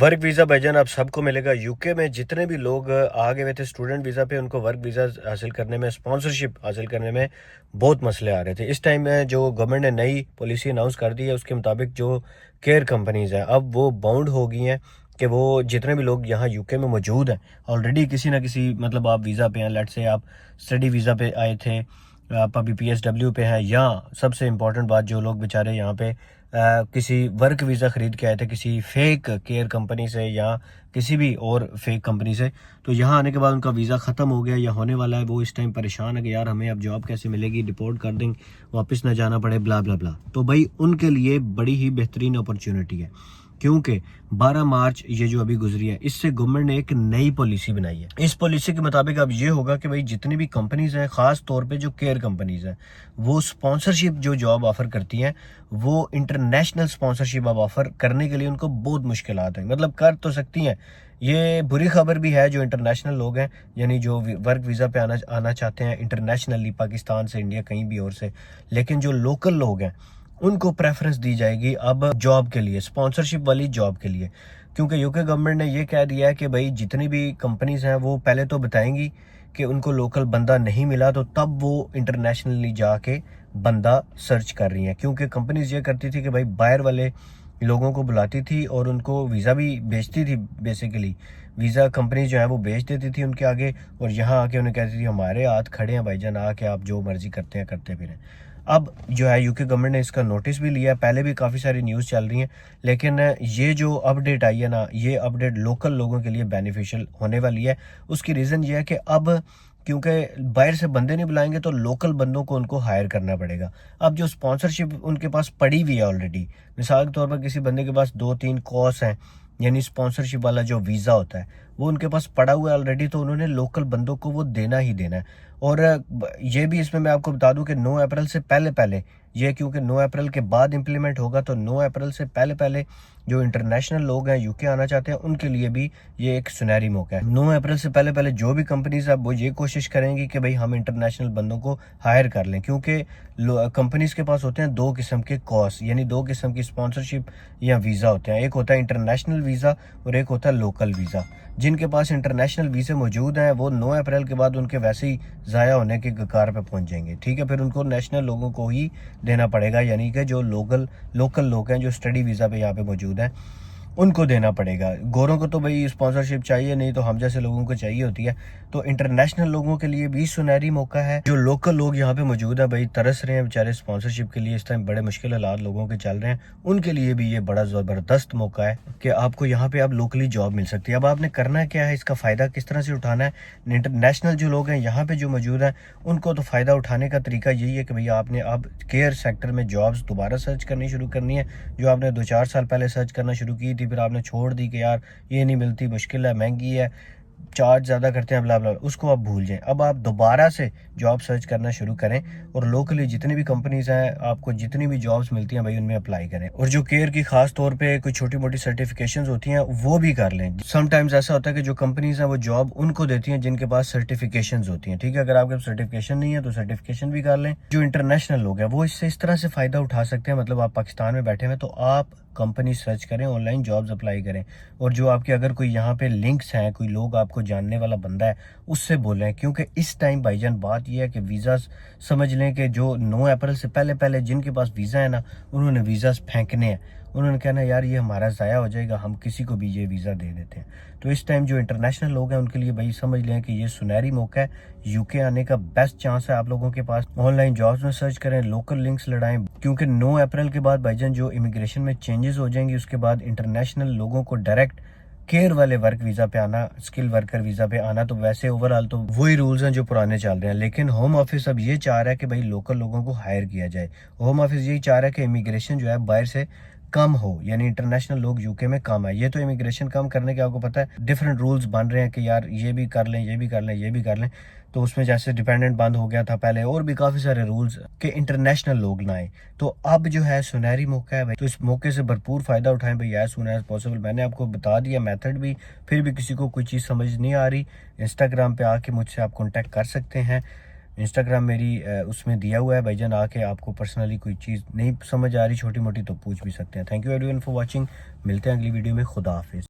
Work visa भाईजान आप सबको मिलेगा। यूके में जितने भी लोग आ गए हुए थे स्टूडेंट वीज़ा पे, उनको वर्क वीज़ा हासिल करने में, स्पॉन्सरशिप हासिल करने में बहुत मसले आ रहे थे। इस टाइम में जो गवर्नमेंट ने नई पॉलिसी अनाउंस कर दी है, उसके मुताबिक जो केयर कंपनीज़ हैं अब वो बाउंड हो गई हैं कि वो जितने भी लोग यहाँ यूके में मौजूद हैं ऑलरेडी किसी ना किसी मतलब आप वीज़ा पे हैं, लेट से आप स्टडी वीज़ा पे आए थे, आप अभी PSW पे हैं, या सबसे इम्पॉर्टेंट बात जो लोग बेचारे यहाँ पे किसी वर्क वीज़ा ख़रीद के आए थे किसी फेक केयर कंपनी से या किसी भी और फेक कंपनी से, तो यहाँ आने के बाद उनका वीज़ा ख़त्म हो गया या होने वाला है, वो इस टाइम परेशान है कि यार हमें अब जॉब कैसे मिलेगी, डिपोर्ट कर देंगे, वापस ना जाना पड़े, ब्ला ब्ला ब्ला। तो भाई उनके लिए बड़ी ही बेहतरीन अपॉर्चुनिटी है, क्योंकि 12 मार्च ये जो अभी गुजरी है, इससे गवर्नमेंट ने एक नई पॉलिसी बनाई है। इस पॉलिसी के मुताबिक अब ये होगा कि भाई जितनी भी कंपनीज हैं, खास तौर पे जो केयर कंपनीज हैं, वो स्पॉन्सरशिप जो जॉब ऑफर करती हैं, वो इंटरनेशनल स्पॉन्सरशिप अब ऑफर करने के लिए उनको बहुत मुश्किलात हैं। मतलब कर तो सकती हैं, ये बुरी खबर भी है जो इंटरनेशनल लोग हैं, यानी जो वर्क वीज़ा पे आना चाहते हैं इंटरनेशनली, पाकिस्तान से, इंडिया, कहीं भी और से, लेकिन जो लोकल लोग हैं उनको प्रेफरेंस दी जाएगी अब जॉब के लिए, स्पॉन्सरशिप वाली जॉब के लिए। क्योंकि यूके गवर्नमेंट ने ये कह दिया है कि भाई जितनी भी कंपनीज हैं वो पहले तो बताएंगी कि उनको लोकल बंदा नहीं मिला, तो तब वो इंटरनेशनली जाके बंदा सर्च कर रही हैं। क्योंकि कंपनीज ये करती थी कि भाई बाहर वाले लोगों को बुलाती थी और उनको वीज़ा भी बेचती थी, बेसिकली वीज़ा कंपनी जो है वो बेच देती थी उनके आगे, और यहाँ आके उन्हें कहती थी हमारे हाथ खड़े हैं भाईजान, आके आप जो मर्जी करते हैं करते फिरें। अब जो है यूके गवर्नमेंट ने इसका नोटिस भी लिया, पहले भी काफ़ी सारी न्यूज़ चल रही हैं, लेकिन ये जो अपडेट आई है ना, ये अपडेट लोकल लोगों के लिए बेनिफिशियल होने वाली है। उसकी रीज़न ये है कि अब क्योंकि बाहर से बंदे नहीं बुलाएंगे तो लोकल बंदों को उनको हायर करना पड़ेगा। अब जो स्पॉन्सरशिप उनके पास पड़ी हुई है ऑलरेडी, मिसाल के तौर पर किसी बंदे के पास 2-3 कोर्स हैं, यानी स्पॉन्सरशिप वाला जो वीज़ा होता है वो उनके पास पड़ा हुआ है ऑलरेडी, तो उन्होंने लोकल बंदों को वो देना ही देना है। और ये भी इसमें मैं आपको बता दूं कि 9 अप्रैल से पहले पहले ये, क्योंकि 9 अप्रैल के बाद इम्प्लीमेंट होगा, तो 9 अप्रैल से पहले पहले जो इंटरनेशनल लोग हैं यूके आना चाहते हैं उनके लिए भी ये एक सुनहरी मौका है। 9 अप्रैल से पहले पहले जो भी कंपनीज है वो ये कोशिश करेंगी कि भाई हम इंटरनेशनल बंदों को हायर कर लें, क्योंकि कंपनीज के पास होते हैं दो किस्म के कॉस्ट, यानी दो किस्म की स्पॉन्सरशिप या वीज़ा होते हैं। एक होता है इंटरनेशनल वीज़ा और एक होता है लोकल वीज़ा। जिनके पास इंटरनेशनल वीज़े मौजूद हैं वो 9 अप्रैल के बाद उनके वैसे ही ज़ाया होने के कगार पे पहुंच जाएंगे, ठीक है। फिर उनको नेशनल लोगों को ही देना पड़ेगा, यानी कि जो लोकल लोग हैं जो स्टडी वीज़ा पे यहाँ पे मौजूद हैं उनको देना पड़ेगा। गोरों को तो भाई स्पॉन्सरशिप चाहिए नहीं, तो हम जैसे लोगों को चाहिए होती है। तो इंटरनेशनल लोगों के लिए भी सुनहरी मौका है। जो लोकल लोग यहाँ पे मौजूद है भाई, तरस रहे हैं बेचारे स्पॉन्सरशिप के लिए, इस टाइम बड़े मुश्किल हालात लोगों के चल रहे हैं, उनके लिए भी ये बड़ा ज़बरदस्त मौका है कि आपको यहाँ पे अब लोकली जॉब मिल सकती है। अब आपने करना क्या है, इसका फ़ायदा किस तरह से उठाना है। इंटरनेशनल जो लोग हैं यहाँ पे जो मौजूद हैं उनको तो फ़ायदा उठाने का तरीका यही है कि भैया आपने अब केयर सेक्टर में जॉब्स दोबारा सर्च करनी शुरू करनी है, जो आपने 2-4 साल पहले सर्च करना शुरू की थी, फिर आपने छोड़ दी कि यार ये नहीं मिलती, मुश्किल है, महंगी है, चार्ज ज़्यादा करते हैं, ब्ला ब्ला, उसको आप भूल जाएं। अब आप दोबारा से जॉब सर्च करना शुरू करें और लोकली जितनी भी कंपनीज हैं, आपको जितनी भी जॉब्स मिलती हैं भाई उनमें अप्लाई करें। और जो केयर की खास तौर पे कोई छोटी मोटी सर्टिफिकेशंस होती हैं वो भी कर लें। समटाइम्स ऐसा होता है कि जो कंपनीज हैं वो जॉब उनको देती हैं जिनके पास सर्टिफिकेशंस होती हैं, ठीक है। अगर आपके पास सर्टिफिकेशन नहीं है तो सर्टिफिकेशन भी कर लें। जो इंटरनेशनल लोग हैं वो इससे इस तरह से फ़ायदा उठा सकते हैं, मतलब आप पाकिस्तान में बैठे हुए तो आप कंपनी सर्च करें, ऑनलाइन जॉब्स अप्लाई करें, और जो आपके अगर कोई यहाँ पे लिंक्स हैं, कोई लोग आपको जानने वाला बंदा है, उससे बोलें। क्योंकि इस टाइम भाईजान बात यह है कि वीज़ा समझ लें कि जो 9 अप्रैल से पहले पहले जिनके पास वीज़ा है ना, उन्होंने वीज़ा फेंकने हैं, उन्होंने कहना यार ये हमारा ज़ाया हो जाएगा, हम किसी को भी ये वीज़ा दे देते हैं। तो इस टाइम जो इंटरनेशनल लोग हैं उनके लिए भाई समझ लें कि ये सुनहरी मौका है, यूके आने का बेस्ट चांस है आप लोगों के पास। ऑनलाइन जॉब्स में सर्च करें, लोकल लिंक्स लड़ाएं, क्योंकि 9 अप्रैल के बाद भाईजान जो इमिग्रेशन में चेंजेस हो जाएंगी, उसके बाद इंटरनेशनल लोगों को डायरेक्ट केयर वाले वर्क वीज़ा पे आना, स्किल वर्कर वीज़ा पे आना, तो वैसे ओवरऑल तो वही रूल्स हैं जो पुराने चल रहे हैं। लेकिन होम ऑफिस अब ये चाह रहा है कि भाई लोकल लोगों को हायर किया जाए। होम ऑफिस यही चाह रहा है कि इमिग्रेशन जो है बाहर से कम हो, यानी इंटरनेशनल लोग यूके में कम है। ये तो इमिग्रेशन कम करने के आपको पता है डिफरेंट रूल्स बन रहे हैं कि यार ये भी कर लें, ये भी कर लें, ये भी कर लें। तो उसमें जैसे डिपेंडेंट बंद हो गया था पहले, और भी काफ़ी सारे रूल्स कि इंटरनेशनल लोग ना आए। तो अब जो है सुनहरी मौका है भाई, तो इस मौके से भरपूर फ़ायदा उठाएं भाई, एज सून एज पॉसिबल। मैंने आपको बता दिया मेथड भी, फिर भी किसी को कोई चीज़ समझ नहीं आ रही, इंस्टाग्राम पे आके मुझसे आप कॉन्टेक्ट कर सकते हैं। इंस्टाग्राम मेरी उसमें दिया हुआ है भाईजान, आके आपको पर्सनली कोई चीज़ नहीं समझ आ रही छोटी मोटी तो पूछ भी सकते हैं। Thank you everyone for watching, मिलते हैं अगली वीडियो में, खुदा हाफिज़।